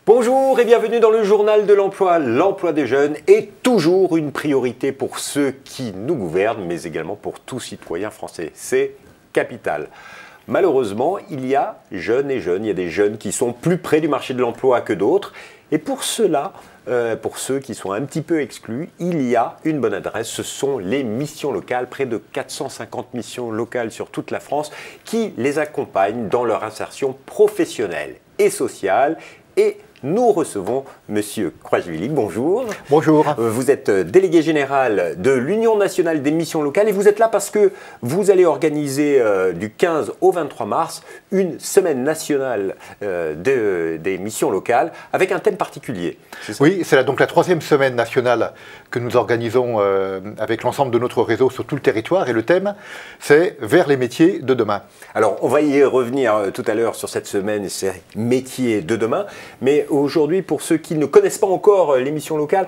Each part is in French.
Bonjour et bienvenue dans le journal de l'emploi. L'emploi des jeunes est toujours une priorité pour ceux qui nous gouvernent, mais également pour tout citoyen français. C'est capital. Malheureusement, il y a jeunes et jeunes. Il y a des jeunes qui sont plus près du marché de l'emploi que d'autres. Et pour cela, pour ceux qui sont un petit peu exclus, il y a une bonne adresse. Ce sont les missions locales, près de 450 missions locales sur toute la France qui les accompagnent dans leur insertion professionnelle et sociale. Et nous recevons Monsieur Croisvili. Bonjour. Bonjour. Vous êtes délégué général de l'Union nationale des missions locales et vous êtes là parce que vous allez organiser du 15 au 23 mars une semaine nationale des missions locales avec un thème particulier. Oui, c'est donc la troisième semaine nationale que nous organisons avec l'ensemble de notre réseau sur tout le territoire et le thème, c'est vers les métiers de demain. Alors, on va y revenir tout à l'heure sur cette semaine et ces métiers de demain. Mais aujourd'hui, pour ceux qui ne connaissent pas encore les missions locales,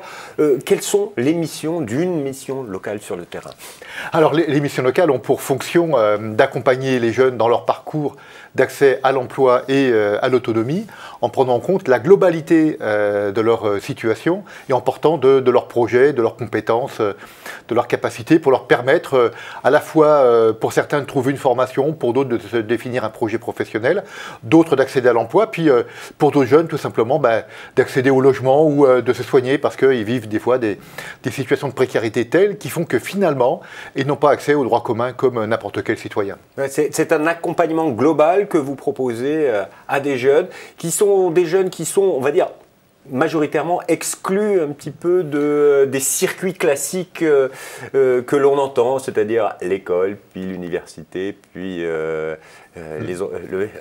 quelles sont les missions d'une mission locale sur le terrain? Alors, les missions locales ont pour fonction d'accompagner les jeunes dans leur parcours d'accès à l'emploi et à l'autonomie, en prenant en compte la globalité de leur situation et en portant de leurs projets, de leurs compétences, de leurs capacités, pour leur permettre à la fois, pour certains, de trouver une formation, pour d'autres de se définir un projet professionnel, d'autres d'accéder à l'emploi, puis pour d'autres jeunes, tout simplement, d'accéder au logement ou de se soigner parce qu'ils vivent des fois des situations de précarité telles qui font que finalement, ils n'ont pas accès aux droits communs comme n'importe quel citoyen. C'est un accompagnement global que vous proposez à des jeunes qui sont, on va dire, majoritairement exclus un petit peu des circuits classiques que l'on entend, c'est-à-dire l'école, puis l'université, puis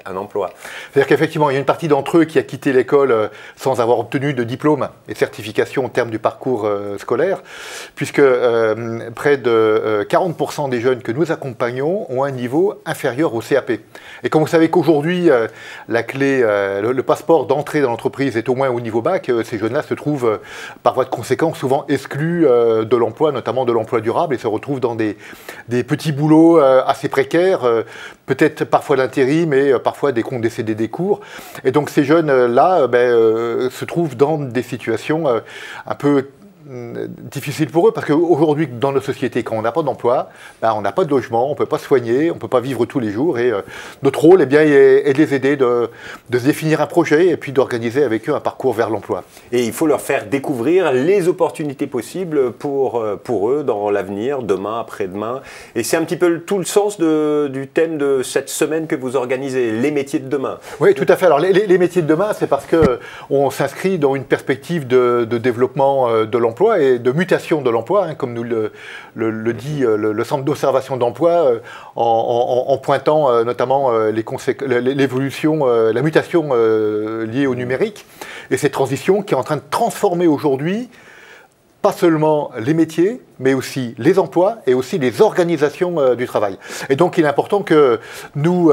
un emploi. C'est-à-dire qu'effectivement, il y a une partie d'entre eux qui a quitté l'école sans avoir obtenu de diplôme et certification au terme du parcours scolaire, puisque près de 40% des jeunes que nous accompagnons ont un niveau inférieur au CAP. Et comme vous savez qu'aujourd'hui, la clé, le passeport d'entrée dans l'entreprise est au moins au niveau bac, ces jeunes-là se trouvent, par voie de conséquence, souvent exclus de l'emploi, notamment de l'emploi durable, et se retrouvent dans des petits boulots assez précaires, peut-être parfois d'intérim, mais parfois des CDD courts. Et donc ces jeunes-là se trouvent dans des situations un peu difficile pour eux, parce qu'aujourd'hui, dans nos sociétés, quand on n'a pas d'emploi, on n'a pas de logement, on ne peut pas se soigner, on ne peut pas vivre tous les jours, et notre rôle est de les aider, de se définir un projet, et puis d'organiser avec eux un parcours vers l'emploi. Et il faut leur faire découvrir les opportunités possibles pour eux dans l'avenir, demain, après-demain. Et c'est un petit peu tout le sens du thème de cette semaine que vous organisez, les métiers de demain. Oui, tout à fait. Alors, les métiers de demain, c'est parce qu'on s'inscrit dans une perspective de développement de l'emploi et de mutation de l'emploi, comme nous le dit le centre d'observation d'emploi, en pointant notamment l'évolution, la mutation liée au numérique, et cette transition qui est en train de transformer aujourd'hui pas seulement les métiers, mais aussi les emplois et aussi les organisations du travail. Et donc, il est important que nous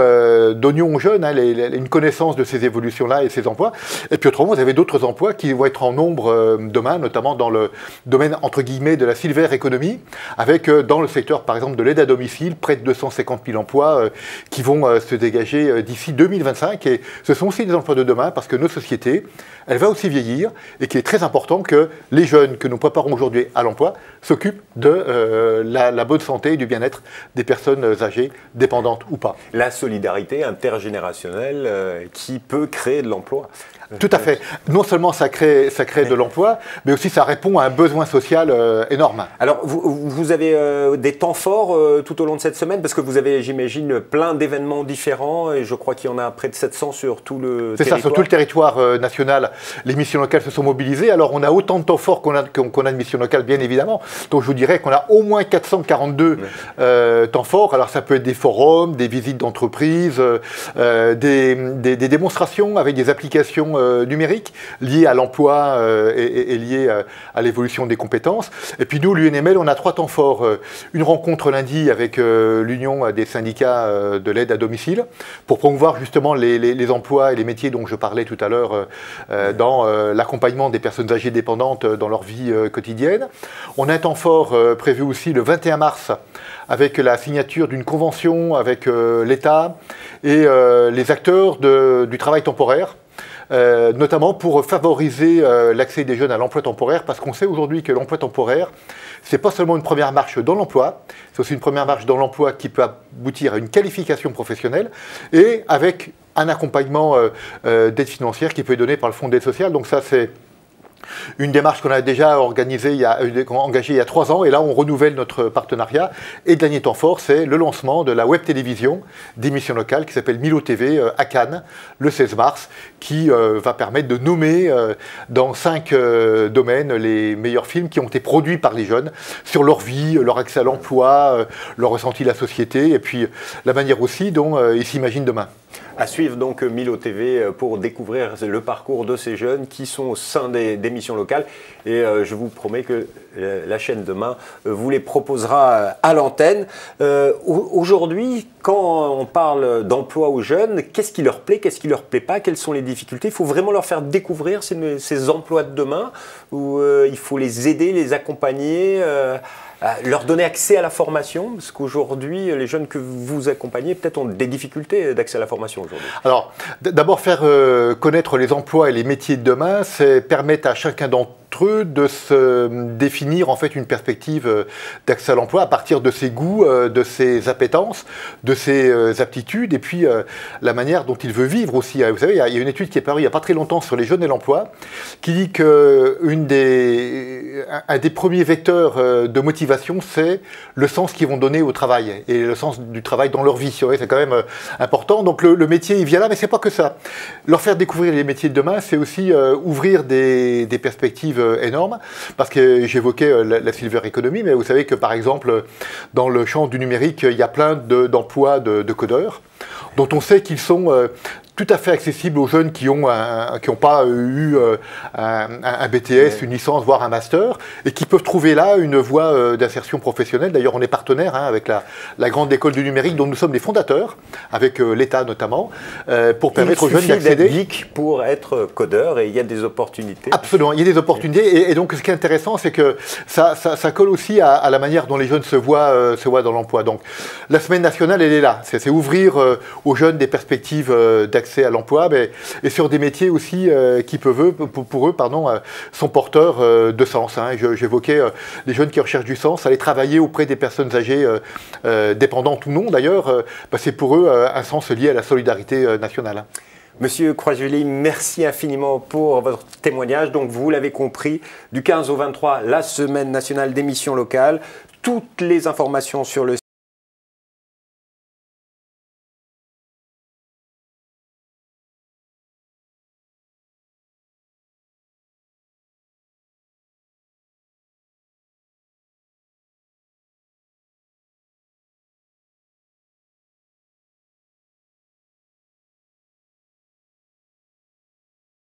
donnions aux jeunes une connaissance de ces évolutions-là et ces emplois. Et puis autrement, vous avez d'autres emplois qui vont être en nombre demain, notamment dans le domaine, entre guillemets, de la silver economy, avec dans le secteur, par exemple, de l'aide à domicile, près de 250 000 emplois qui vont se dégager d'ici 2025. Et ce sont aussi des emplois de demain, parce que nos sociétés, elle va aussi vieillir, et qu'il est très important que les jeunes que nous préparons aujourd'hui à l'emploi s'occupent de la bonne santé et du bien-être des personnes âgées, dépendantes ou pas. La solidarité intergénérationnelle qui peut créer de l'emploi. Tout à fait. Non seulement ça crée de l'emploi, mais aussi ça répond à un besoin social énorme. Alors, vous avez des temps forts tout au long de cette semaine, parce que vous avez, j'imagine, plein d'événements différents, et je crois qu'il y en a près de 700 sur tout le territoire. C'est ça, sur tout le territoire national, les missions locales se sont mobilisées. Alors, on a autant de temps forts qu'on a de missions locales, bien évidemment. Donc, je vous dirais qu'on a au moins 442 temps forts. Alors, ça peut être des forums, des visites d'entreprises, des démonstrations avec des applications numériques liées à l'emploi et liées à l'évolution des compétences. Et puis nous, l'UNML, on a 3 temps forts. Une rencontre lundi avec l'Union des syndicats de l'aide à domicile pour promouvoir justement les emplois et les métiers dont je parlais tout à l'heure dans l'accompagnement des personnes âgées dépendantes dans leur vie quotidienne. On a un temps fort prévu aussi le 21 mars avec la signature d'une convention avec l'État et les acteurs du travail temporaire notamment pour favoriser l'accès des jeunes à l'emploi temporaire, parce qu'on sait aujourd'hui que l'emploi temporaire, c'est pas seulement une première marche dans l'emploi, c'est aussi une première marche dans l'emploi qui peut aboutir à une qualification professionnelle et avec un accompagnement d'aide financière qui peut être donné par le Fonds d'aide sociale. Donc ça, c'est une démarche qu'on a déjà engagée il y a 3 ans, et là on renouvelle notre partenariat. Et le dernier temps fort, c'est le lancement de la web télévision d'émissions locales qui s'appelle Milo TV à Cannes le 16 mars, qui va permettre de nommer dans 5 domaines les meilleurs films qui ont été produits par les jeunes sur leur vie, leur accès à l'emploi, leur ressenti de la société, et puis la manière aussi dont ils s'imaginent demain. À suivre donc Milo TV pour découvrir le parcours de ces jeunes qui sont au sein des missions locales. Et je vous promets que la chaîne demain vous les proposera à l'antenne. Aujourd'hui, quand on parle d'emploi aux jeunes, qu'est-ce qui leur plaît, qu'est-ce qui leur plaît pas, quelles sont les difficultés? Il faut vraiment leur faire découvrir ces emplois de demain, ou il faut les aider, les accompagner, leur donner accès à la formation, parce qu'aujourd'hui, les jeunes que vous accompagnez peut-être ont des difficultés d'accès à la formation aujourd'hui. Alors, d'abord faire connaître les emplois et les métiers de demain, c'est permettre à chacun d'entre eux de se définir en fait une perspective d'accès à l'emploi à partir de ses goûts, de ses appétences, de ses aptitudes, et puis la manière dont il veut vivre aussi. Vous savez, il y a une étude qui est parue il n'y a pas très longtemps sur les jeunes et l'emploi, qui dit que un des premiers vecteurs de motivation, c'est le sens qu'ils vont donner au travail, et le sens du travail dans leur vie. C'est quand même important. Donc le métier, il vient là, mais c'est pas que ça. Leur faire découvrir les métiers de demain, c'est aussi ouvrir des perspectives énorme, parce que j'évoquais la silver economy, mais vous savez que par exemple dans le champ du numérique, il y a plein d'emplois de codeurs dont on sait qu'ils sont tout à fait accessibles aux jeunes qui n'ont pas eu un BTS, une licence, voire un master, et qui peuvent trouver là une voie d'insertion professionnelle. D'ailleurs, on est partenaire avec la grande école du numérique, dont nous sommes les fondateurs, avec l'État notamment, pour permettre aux jeunes d'accéder. Il suffit d'être geek pour être codeur, et il y a des opportunités. Absolument, il y a des opportunités, et donc ce qui est intéressant, c'est que ça colle aussi à la manière dont les jeunes se voient dans l'emploi. Donc la semaine nationale, elle est là, c'est ouvrir aux jeunes des perspectives d'accès à l'emploi, et sur des métiers aussi qui peuvent, pour eux, sont porteurs de sens. J'évoquais les jeunes qui recherchent du sens, aller travailler auprès des personnes âgées, dépendantes ou non d'ailleurs, c'est pour eux un sens lié à la solidarité nationale. Monsieur Croix-Julie, merci infiniment pour votre témoignage. Donc vous l'avez compris, du 15 au 23, la semaine nationale des missions locales. Toutes les informations sur le